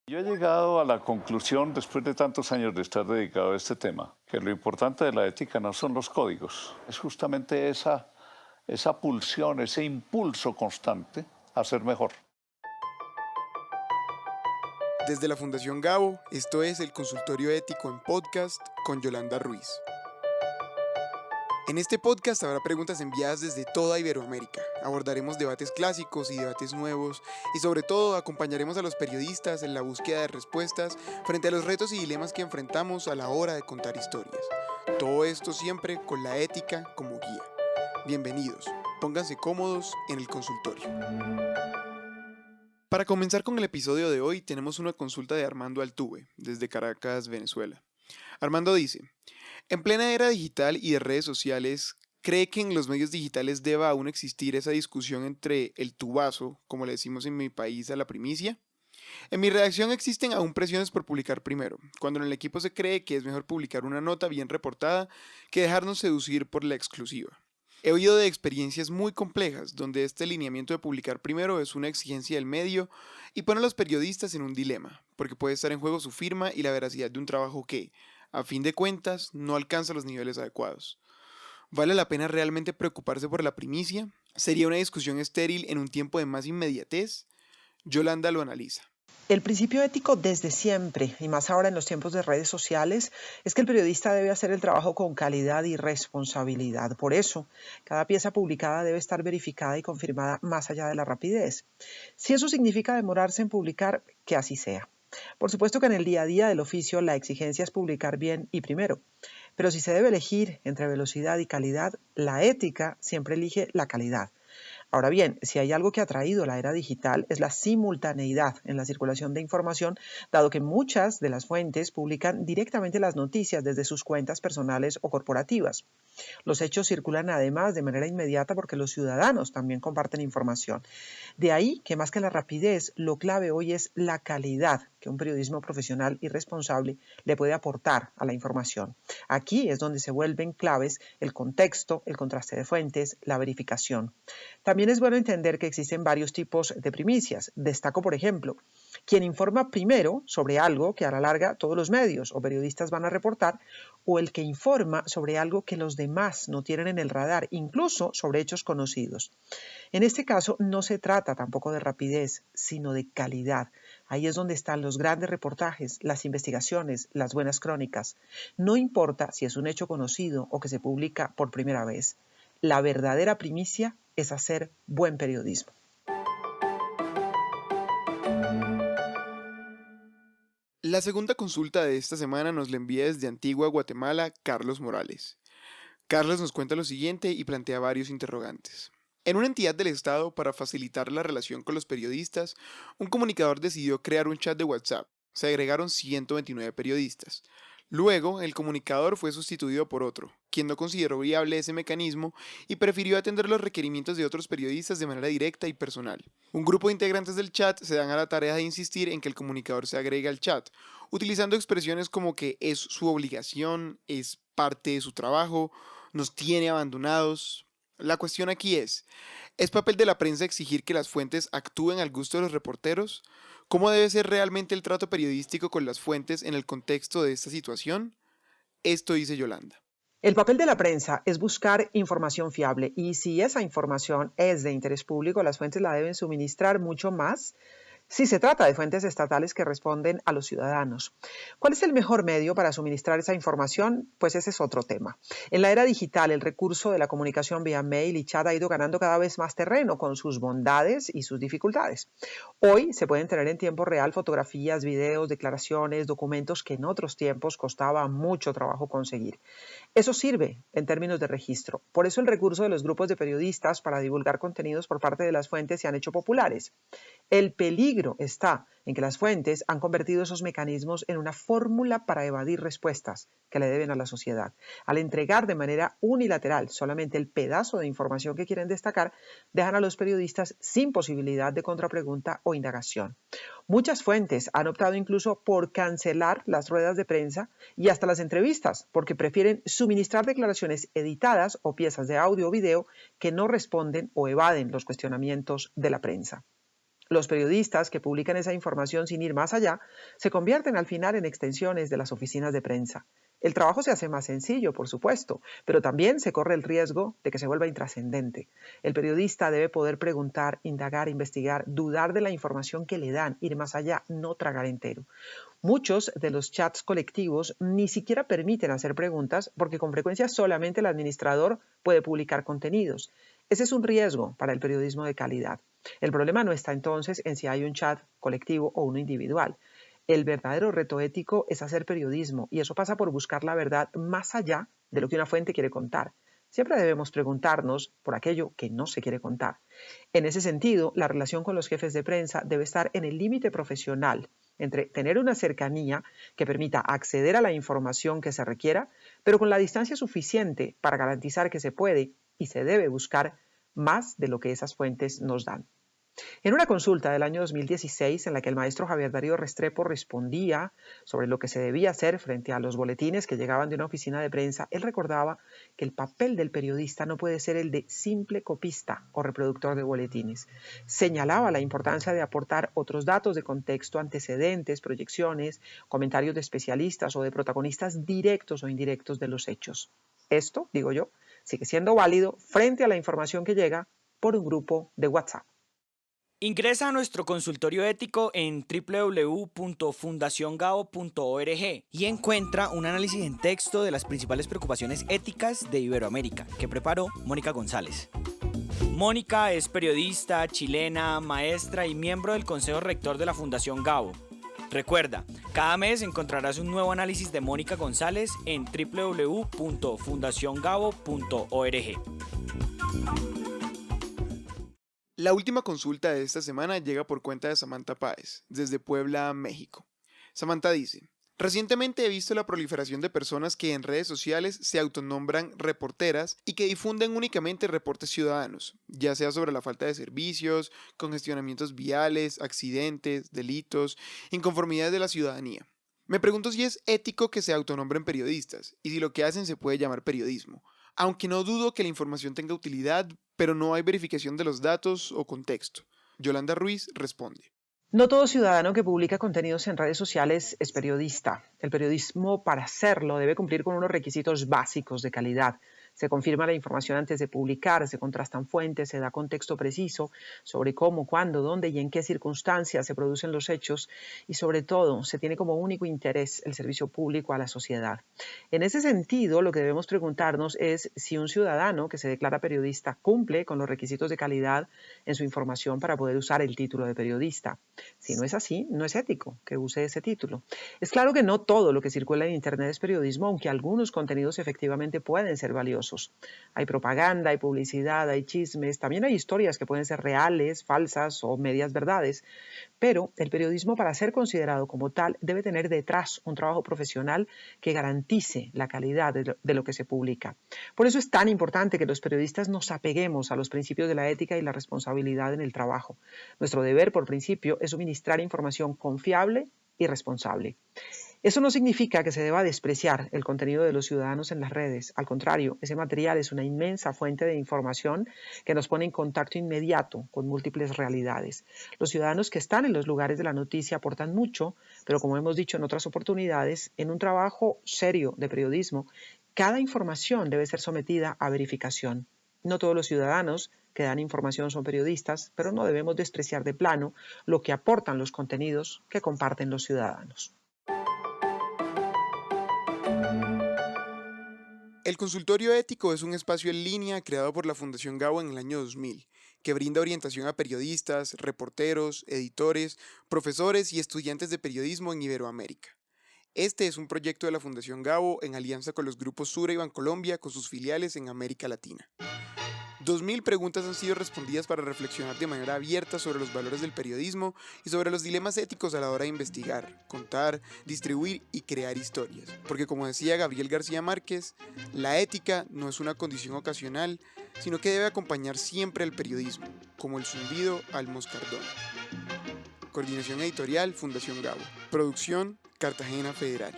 Yo he llegado a la conclusión, después de tantos años de estar dedicado a este tema, que lo importante de la ética no son los códigos, es justamente esa pulsión, ese impulso constante a ser mejor. Desde la Fundación Gabo, esto es el Consultorio Ético en Podcast con Yolanda Ruiz. En este podcast habrá preguntas enviadas desde toda Iberoamérica. Abordaremos debates clásicos y debates nuevos y sobre todo acompañaremos a los periodistas en la búsqueda de respuestas frente a los retos y dilemas que enfrentamos a la hora de contar historias. Todo esto siempre con la ética como guía. Bienvenidos, pónganse cómodos en el consultorio. Para comenzar con el episodio de hoy tenemos una consulta de Armando Altuve, desde Caracas, Venezuela. Armando dice: en plena era digital y de redes sociales, ¿cree que en los medios digitales deba aún existir esa discusión entre el tubazo, como le decimos en mi país, a la primicia? En mi redacción existen aún presiones por publicar primero, cuando en el equipo se cree que es mejor publicar una nota bien reportada que dejarnos seducir por la exclusiva. He oído de experiencias muy complejas donde este lineamiento de publicar primero es una exigencia del medio y pone a los periodistas en un dilema, porque puede estar en juego su firma y la veracidad de un trabajo que, a fin de cuentas, no alcanza los niveles adecuados. ¿Vale la pena realmente preocuparse por la primicia? ¿Sería una discusión estéril en un tiempo de más inmediatez? Yolanda lo analiza. El principio ético desde siempre, y más ahora en los tiempos de redes sociales, es que el periodista debe hacer el trabajo con calidad y responsabilidad. Por eso, cada pieza publicada debe estar verificada y confirmada más allá de la rapidez. Si eso significa demorarse en publicar, que así sea. Por supuesto que en el día a día del oficio la exigencia es publicar bien y primero. Pero si se debe elegir entre velocidad y calidad, la ética siempre elige la calidad. Ahora bien, si hay algo que ha traído la era digital es la simultaneidad en la circulación de información, dado que muchas de las fuentes publican directamente las noticias desde sus cuentas personales o corporativas. Los hechos circulan además de manera inmediata porque los ciudadanos también comparten información. De ahí que más que la rapidez, lo clave hoy es la calidad que un periodismo profesional y responsable le puede aportar a la información. Aquí es donde se vuelven claves el contexto, el contraste de fuentes, la verificación. También es bueno entender que existen varios tipos de primicias. Destaco, por ejemplo, quien informa primero sobre algo que a la larga todos los medios o periodistas van a reportar, o el que informa sobre algo que los demás no tienen en el radar, incluso sobre hechos conocidos. En este caso no se trata tampoco de rapidez, sino de calidad. Ahí es donde están los grandes reportajes, las investigaciones, las buenas crónicas. No importa si es un hecho conocido o que se publica por primera vez. La verdadera primicia es hacer buen periodismo. La segunda consulta de esta semana nos la envía desde Antigua, Guatemala, Carlos Morales. Carlos nos cuenta lo siguiente y plantea varios interrogantes. En una entidad del Estado, para facilitar la relación con los periodistas, un comunicador decidió crear un chat de WhatsApp. Se agregaron 129 periodistas. Luego, el comunicador fue sustituido por otro, quien no consideró viable ese mecanismo y prefirió atender los requerimientos de otros periodistas de manera directa y personal. Un grupo de integrantes del chat se dan a la tarea de insistir en que el comunicador se agregue al chat, utilizando expresiones como que es su obligación, es parte de su trabajo, nos tiene abandonados. La cuestión aquí ¿es papel de la prensa exigir que las fuentes actúen al gusto de los reporteros? ¿Cómo debe ser realmente el trato periodístico con las fuentes en el contexto de esta situación? Esto dice Yolanda. El papel de la prensa es buscar información fiable y si esa información es de interés público, las fuentes la deben suministrar mucho más si se trata de fuentes estatales que responden a los ciudadanos. ¿Cuál es el mejor medio para suministrar esa información? Pues ese es otro tema. En la era digital, el recurso de la comunicación vía mail y chat ha ido ganando cada vez más terreno con sus bondades y sus dificultades. Hoy se pueden tener en tiempo real fotografías, videos, declaraciones, documentos que en otros tiempos costaba mucho trabajo conseguir. Eso sirve en términos de registro. Por eso el recurso de los grupos de periodistas para divulgar contenidos por parte de las fuentes se han hecho populares. El peligro está en que las fuentes han convertido esos mecanismos en una fórmula para evadir respuestas que le deben a la sociedad. Al entregar de manera unilateral solamente el pedazo de información que quieren destacar, dejan a los periodistas sin posibilidad de contrapregunta o indagación. Muchas fuentes han optado incluso por cancelar las ruedas de prensa y hasta las entrevistas, porque prefieren suministrar declaraciones editadas o piezas de audio o video que no responden o evaden los cuestionamientos de la prensa. Los periodistas que publican esa información sin ir más allá se convierten al final en extensiones de las oficinas de prensa. El trabajo se hace más sencillo, por supuesto, pero también se corre el riesgo de que se vuelva intrascendente. El periodista debe poder preguntar, indagar, investigar, dudar de la información que le dan, ir más allá, no tragar entero. Muchos de los chats colectivos ni siquiera permiten hacer preguntas porque con frecuencia solamente el administrador puede publicar contenidos. Ese es un riesgo para el periodismo de calidad. El problema no está entonces en si hay un chat colectivo o uno individual. El verdadero reto ético es hacer periodismo y eso pasa por buscar la verdad más allá de lo que una fuente quiere contar. Siempre debemos preguntarnos por aquello que no se quiere contar. En ese sentido, la relación con los jefes de prensa debe estar en el límite profesional entre tener una cercanía que permita acceder a la información que se requiera, pero con la distancia suficiente para garantizar que se puede y se debe buscar más de lo que esas fuentes nos dan. En una consulta del año 2016 en la que el maestro Javier Darío Restrepo respondía sobre lo que se debía hacer frente a los boletines que llegaban de una oficina de prensa, él recordaba que el papel del periodista no puede ser el de simple copista o reproductor de boletines. Señalaba la importancia de aportar otros datos de contexto, antecedentes, proyecciones, comentarios de especialistas o de protagonistas directos o indirectos de los hechos. Esto, digo yo, sigue siendo válido frente a la información que llega por un grupo de WhatsApp. Ingresa a nuestro consultorio ético en www.fundaciongao.org y encuentra un análisis en texto de las principales preocupaciones éticas de Iberoamérica que preparó Mónica González. Mónica es periodista, chilena, maestra y miembro del Consejo Rector de la Fundación Gao. Recuerda, cada mes encontrarás un nuevo análisis de Mónica González en www.fundaciongao.org. La última consulta de esta semana llega por cuenta de Samantha Páez, desde Puebla, México. Samantha dice: recientemente he visto la proliferación de personas que en redes sociales se autonombran reporteras y que difunden únicamente reportes ciudadanos, ya sea sobre la falta de servicios, congestionamientos viales, accidentes, delitos, inconformidades de la ciudadanía. Me pregunto si es ético que se autonombren periodistas y si lo que hacen se puede llamar periodismo, aunque no dudo que la información tenga utilidad, pero no hay verificación de los datos o contexto. Yolanda Ruiz responde: no todo ciudadano que publica contenidos en redes sociales es periodista. El periodismo, para hacerlo, debe cumplir con unos requisitos básicos de calidad. Se confirma la información antes de publicar, se contrastan fuentes, se da contexto preciso sobre cómo, cuándo, dónde y en qué circunstancias se producen los hechos y, sobre todo, se tiene como único interés el servicio público a la sociedad. En ese sentido, lo que debemos preguntarnos es si un ciudadano que se declara periodista cumple con los requisitos de calidad en su información para poder usar el título de periodista. Si no es así, no es ético que use ese título. Es claro que no todo lo que circula en Internet es periodismo, aunque algunos contenidos efectivamente pueden ser valiosos. Hay propaganda, hay publicidad, hay chismes, también hay historias que pueden ser reales, falsas o medias verdades, pero el periodismo, para ser considerado como tal, debe tener detrás un trabajo profesional que garantice la calidad de lo que se publica. Por eso es tan importante que los periodistas nos apeguemos a los principios de la ética y la responsabilidad en el trabajo. Nuestro deber, por principio, es suministrar información confiable y responsable. Eso no significa que se deba despreciar el contenido de los ciudadanos en las redes. Al contrario, ese material es una inmensa fuente de información que nos pone en contacto inmediato con múltiples realidades. Los ciudadanos que están en los lugares de la noticia aportan mucho, pero como hemos dicho en otras oportunidades, en un trabajo serio de periodismo, cada información debe ser sometida a verificación. No todos los ciudadanos que dan información son periodistas, pero no debemos despreciar de plano lo que aportan los contenidos que comparten los ciudadanos. El consultorio ético es un espacio en línea creado por la Fundación Gao en el año 2000, que brinda orientación a periodistas, reporteros, editores, profesores y estudiantes de periodismo en Iberoamérica. Este es un proyecto de la Fundación Gao en alianza con los grupos Sura y Bancolombia con sus filiales en América Latina. 2000 preguntas han sido respondidas para reflexionar de manera abierta sobre los valores del periodismo y sobre los dilemas éticos a la hora de investigar, contar, distribuir y crear historias. Porque como decía Gabriel García Márquez, la ética no es una condición ocasional, sino que debe acompañar siempre al periodismo, como el zumbido al moscardón. Coordinación editorial, Fundación Gao. Producción, Cartagena Federal.